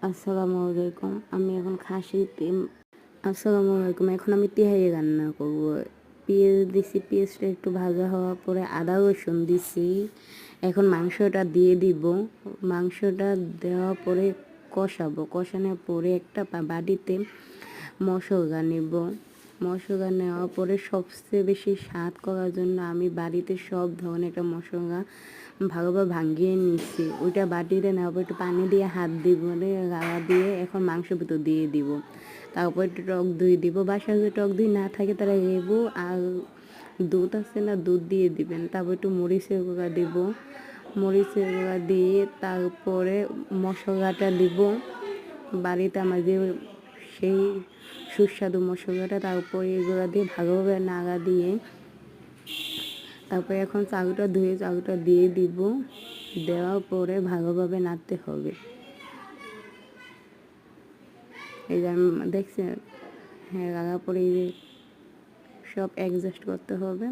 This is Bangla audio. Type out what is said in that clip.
আসসালামু আলাইকুম। আমি এখন আসসালামু আলাইকুম। এখন আমি তেহারি রান্না করব। পেঁয়াজ দিছি, পেঁয়াজটা একটু ভাজা হওয়ার পরে আদা রসুন দিছি। এখন মাংসটা দিয়ে দিব। মাংসটা দেওয়ার পরে কষাবো। কষানোর পরে একটা বাটিতে মশলা নিব। মশলা নেওয়ার পরে সবচেয়ে বেশি স্বাদ করার জন্য আমি বাড়িতে সব ধরনের একটা মশলা ভালোভাবে ভাঙিয়ে নিচ্ছি। ওইটা বাটিতে নেওয়ার পর একটু পানি দিয়ে হাত দিব, রাড়া দিয়ে এখন মাংসের ভিতর দিয়ে দিব। তারপর একটু টক দই দিব। বাসায় যদি টক দই না থাকে তাহলে লেবু আর দুধ আছে না, দুধ দিয়ে দিবেন। তারপর একটু মরিচের গুঁড়া দিব। মরিচের গুঁড়া দিয়ে তারপরে মশলাটা দিব। বাড়িতে আমার যে সেই সুস্বাদু মশলাটা, তারপরে এগুলো দিয়ে ভালোভাবে নাড়া দিয়ে তারপরে এখন চাউলটা ধুয়ে চাউলটা দিয়ে দিব। দেওয়ার পরে ভালোভাবে নাড়তে হবে। এই যে আমি দেখছি, হ্যাঁ, রান্নার পরে এই যে সব অ্যাডজাস্ট করতে হবে।